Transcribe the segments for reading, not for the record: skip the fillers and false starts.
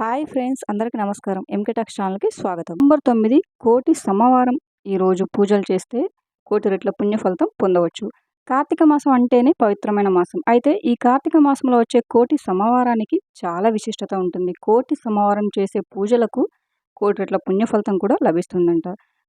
Hi friends, అందరికీ నమస్కారం. MK talks ఛానల్‌కి స్వాగతం. నవంబర్ 9 కోటి సోమవారం. ఈరోజు పూజలు చేస్తే కోటి రెట్ల పుణ్య ఫలితం పొందవచ్చు. కార్తీక మాసం అంటేనే పవిత్రమైన మాసం. అయితే ఈ కార్తీక మాసంలో వచ్చే కోటి సోమవారానికి చాలా విశిష్టత ఉంటుంది. కోటి సోమవారం చేసే పూజలకు కోటి రెట్ల పుణ్య ఫలితం కూడా లభిస్తుందంట.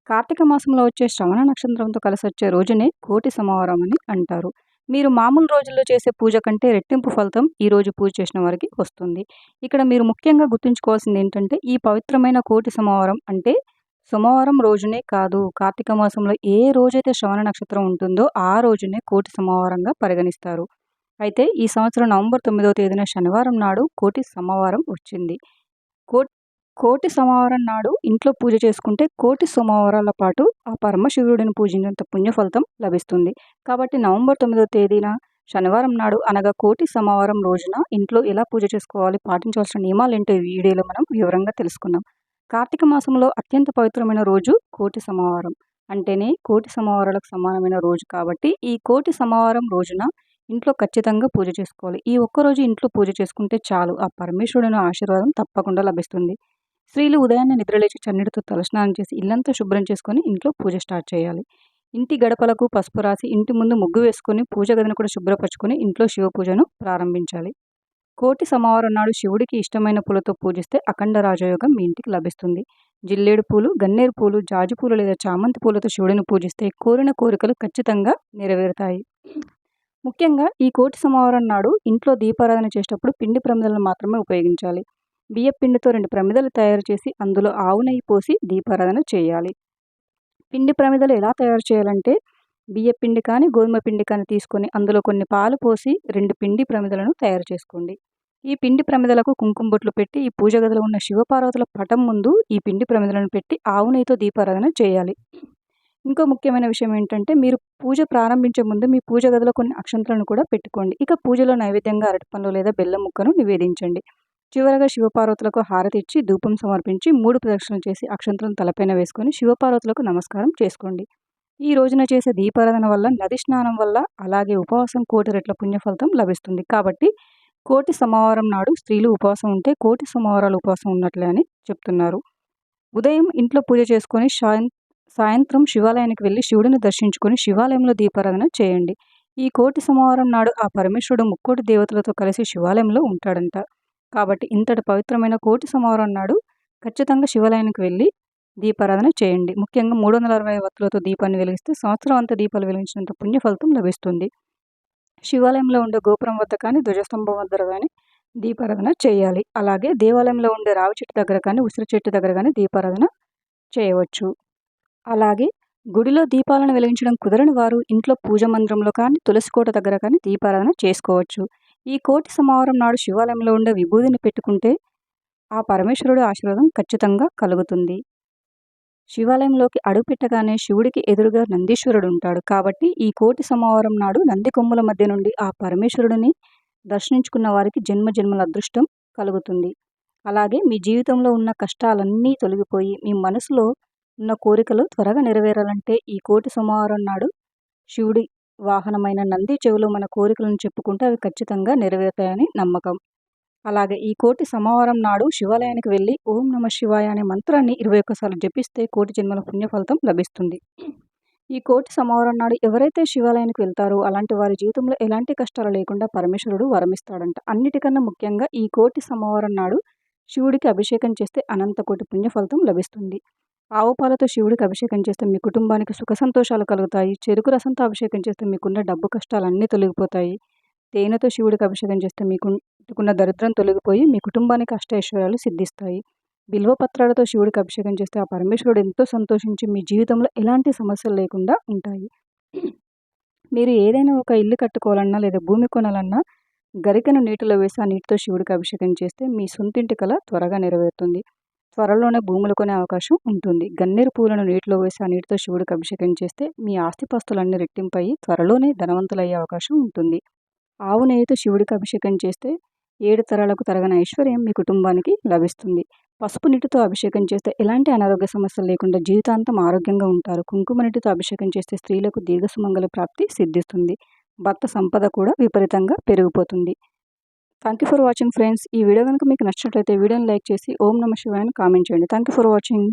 కార్తీక మాసంలో వచ్చే శ్రవణ నక్షత్రంతో కలిసి వచ్చే రోజునే కోటి సోమవారం అని అంటారు. మీరు మామూలు రోజుల్లో చేసే పూజ కంటే రెట్టింపు ఫలితం ఈ రోజు పూజ చేసిన వారికి వస్తుంది. ఇక్కడ మీరు ముఖ్యంగా గుర్తుంచుకోవాల్సింది ఏంటంటే, ఈ పవిత్రమైన కోటి సోమవారం అంటే సోమవారం రోజునే కాదు, కార్తీక మాసంలో ఏ రోజైతే శ్రవణ నక్షత్రం ఉంటుందో ఆ రోజునే కోటి సోమవారంగా పరిగణిస్తారు. అయితే ఈ సంవత్సరం నవంబర్ 9వ తేదీన శనివారం నాడు కోటి సోమవారం వచ్చింది. కో కోటి సోమవారం నాడు ఇంట్లో పూజ చేసుకుంటే కోటి సోమవారాల పాటు ఆ పరమశివుడిని పూజించినంత పుణ్యఫలితం లభిస్తుంది. కాబట్టి నవంబర్ 9వ తేదీన శనివారం నాడు అనగా కోటి సోమవారం రోజున ఇంట్లో ఎలా పూజ చేసుకోవాలి, పాటించవలసిన నియమాలేంటో ఈ వీడియోలో మనం వివరంగా తెలుసుకుందాం. కార్తీక మాసంలో అత్యంత పవిత్రమైన రోజు కోటి సోమవారం. అంటేనే కోటి సోమవారాలకు సమానమైన రోజు కాబట్టి ఈ కోటి సోమవారం రోజున ఇంట్లో ఖచ్చితంగా పూజ చేసుకోవాలి. ఈ ఒక్కరోజు ఇంట్లో పూజ చేసుకుంటే చాలు, ఆ పరమేశ్వరుని ఆశీర్వాదం తప్పకుండా లభిస్తుంది. స్త్రీలు ఉదయాన్నే నిద్రలేచి చన్నీటితో తలస్నానం చేసి ఇల్లంతా శుభ్రం చేసుకొని ఇంట్లో పూజ స్టార్ట్ చేయాలి. ఇంటి గడపలకు పసుపు రాసి ఇంటి ముందు ముగ్గు వేసుకొని పూజ గదిని కూడా శుభ్రపరచుకొని ఇంట్లో శివ పూజను ప్రారంభించాలి. కోటి సోమవారం నాడు శివుడికి ఇష్టమైన పూలతో పూజిస్తే అఖండ రాజయోగం మీ ఇంటికి లభిస్తుంది. జిల్లేడు పూలు, గన్నేరు పూలు, జాజి పూలు లేదా చామంతి పూలతో శివుడిని పూజిస్తే కోరిన కోరికలు ఖచ్చితంగా నెరవేరుతాయి. ముఖ్యంగా ఈ కోటి సోమవారం నాడు ఇంట్లో దీపారాధన చేసేటప్పుడు పిండి ప్రమిదలను మాత్రమే ఉపయోగించాలి. బియ్యం పిండితో 2 ప్రమిదలు తయారు చేసి అందులో ఆవు నెయ్యి పోసి దీపారాధన చేయాలి. పిండి ప్రమిదలు ఎలా తయారు చేయాలంటే, బియ్యం పిండి కానీ గోధుమ పిండి కానీ తీసుకొని అందులో కొన్ని పాలు పోసి 2 పిండి ప్రమిదలను తయారు చేసుకోండి. ఈ పిండి ప్రమిదలకు కుంకుమ బొట్లు పెట్టి ఈ పూజ గదిలో ఉన్న శివపార్వతుల పటం ముందు ఈ పిండి ప్రమిదలను పెట్టి ఆవు నెయ్యితో దీపారాధన చేయాలి. ఇంకో ముఖ్యమైన విషయం ఏంటంటే, మీరు పూజ ప్రారంభించే ముందు మీ పూజ గదిలో కొన్ని అక్షంతలను కూడా పెట్టుకోండి. ఇక పూజలో నైవేద్యంగా అరటిపండ్లు లేదా బెల్లం ముక్కను నివేదించండి. చివరగా శివపార్వతులకు హారతి ఇచ్చి ధూపం సమర్పించి 3 ప్రదక్షిణలు చేసి అక్షంతలను తలపైన వేసుకొని శివపార్వతులకు నమస్కారం చేసుకోండి. ఈ రోజున చేసే దీపారాధన వల్ల, నది స్నానం వల్ల, అలాగే ఉపవాసం కోటి రెట్ల పుణ్యఫలితం లభిస్తుంది. కాబట్టి కోటి సోమవారం నాడు స్త్రీలు ఉపవాసం ఉంటే కోటి సోమవారాలు ఉపవాసం ఉన్నట్లే అని చెప్తున్నారు. ఉదయం ఇంట్లో పూజ చేసుకొని సాయంత్రం శివాలయానికి వెళ్ళి శివుడిని దర్శించుకొని శివాలయంలో దీపారాధన చేయండి. ఈ కోటి సోమవారం నాడు ఆ పరమేశ్వరుడు ముక్కోటి దేవతలతో కలిసి శివాలయంలో ఉంటాడంట. కాబట్టి ఇంతటి పవిత్రమైన కోటి సోమవారం నాడు ఖచ్చితంగా శివాలయానికి వెళ్ళి దీపారాధన చేయండి. ముఖ్యంగా 360 వత్తులతో దీపాన్ని వెలిగిస్తే సంవత్సరం అంతా దీపాలు వెలిగించినంత పుణ్య ఫలితం లభిస్తుంది. శివాలయంలో ఉండే గోపురం వద్ద కానీ ధ్వజస్తంభం వద్ద కానీ దీపారాధన చేయాలి. అలాగే దేవాలయంలో ఉండే రావి చెట్టు దగ్గర కానీ ఉసిరి చెట్టు దగ్గర కానీ దీపారాధన చేయవచ్చు. అలాగే గుడిలో దీపాలను వెలిగించడం కుదరని వారు ఇంట్లో పూజ మందిరంలో కానీ తులసికోట దగ్గర కానీ దీపారాధన చేసుకోవచ్చు. ఈ కోటి సోమవారం నాడు శివాలయంలో ఉండే విభూదిని పెట్టుకుంటే ఆ పరమేశ్వరుడి ఆశీర్వాదం ఖచ్చితంగా కలుగుతుంది. శివాలయంలోకి అడుగుపెట్టగానే శివుడికి ఎదురుగా నందీశ్వరుడు ఉంటాడు. కాబట్టి ఈ కోటి సోమవారం నాడు నంది కొమ్ముల మధ్య నుండి ఆ పరమేశ్వరుడిని దర్శించుకున్న వారికి జన్మ జన్మల అదృష్టం కలుగుతుంది. అలాగే మీ జీవితంలో ఉన్న కష్టాలన్నీ తొలగిపోయి మీ మనసులో ఉన్న కోరికలు త్వరగా నెరవేరాలంటే ఈ కోటి సోమవారం నాడు శివుడి వాహనమైన నంది చెవిలో మన కోరికలను చెప్పుకుంటే అవి ఖచ్చితంగా నెరవేరుతాయని నమ్మకం. అలాగే ఈ కోటి సోమవారం నాడు శివాలయానికి వెళ్ళి ఓం నమ శివాయ అనే మంత్రాన్ని 21 సార్లు జపిస్తే కోటి జన్మల పుణ్యఫలితం లభిస్తుంది. ఈ కోటి సోమవారం నాడు ఎవరైతే శివాలయానికి వెళ్తారో అలాంటి వారి జీవితంలో ఎలాంటి కష్టాలు లేకుండా పరమేశ్వరుడు వరమిస్తాడంట. అన్నిటికన్నా ముఖ్యంగా ఈ కోటి సోమవారం నాడు శివుడికి అభిషేకం చేస్తే అనంత కోటి పుణ్యఫలితం లభిస్తుంది. ఆవు పాలతో శివుడికి అభిషేకం చేస్తే మీ కుటుంబానికి సుఖ సంతోషాలు కలుగుతాయి. చెరుకు రసంతో అభిషేకం చేస్తే మీకున్న డబ్బు కష్టాలన్నీ తొలగిపోతాయి. తేనెతో శివుడికి అభిషేకం చేస్తే మీకున్న దరిద్రం తొలగిపోయి మీ కుటుంబానికి అష్టైశ్వర్యాలు సిద్ధిస్తాయి. బిల్వపత్రాలతో శివుడికి అభిషేకం చేస్తే ఆ పరమేశ్వరుడు ఎంతో సంతోషించి మీ జీవితంలో ఎలాంటి సమస్యలు లేకుండా ఉంటాయి. మీరు ఏదైనా ఒక ఇల్లు కట్టుకోవాలన్నా లేదా భూమి కొనాలన్నా గరికను నీటిలో వేసి ఆ నీటితో శివుడికి అభిషేకం చేస్తే మీ సొంతింటి కల త్వరగా నెరవేరుతుంది. త్వరలోనే భూములు కొనే అవకాశం ఉంటుంది. గన్నేరు పూలను నీటిలో వేసి ఆ నీటితో శివుడికి అభిషేకం చేస్తే మీ ఆస్తిపాస్తులన్నీ రెట్టింపయి త్వరలోనే ధనవంతులయ్యే అవకాశం ఉంటుంది. ఆవు నెయ్యితో శివుడికి అభిషేకం చేస్తే 7 తరాలకు తరగని ఐశ్వర్యం మీ కుటుంబానికి లభిస్తుంది. పసుపు నీటితో అభిషేకం చేస్తే ఎలాంటి అనారోగ్య సమస్యలు లేకుండా జీవితాంతం ఆరోగ్యంగా ఉంటారు. కుంకుమ నీటితో అభిషేకం చేస్తే స్త్రీలకు దీర్ఘ సుమంగళ ప్రాప్తి సిద్ధిస్తుంది. భర్త సంపద కూడా విపరీతంగా పెరిగిపోతుంది. Thank you for watching friends. ఈ వీడియో కనుక మీకు నచ్చినట్లయితే వీడియోని లైక్ చేసి ఓం నమ శివాయ అని కామెంట్ చేయండి. Thank you for watching.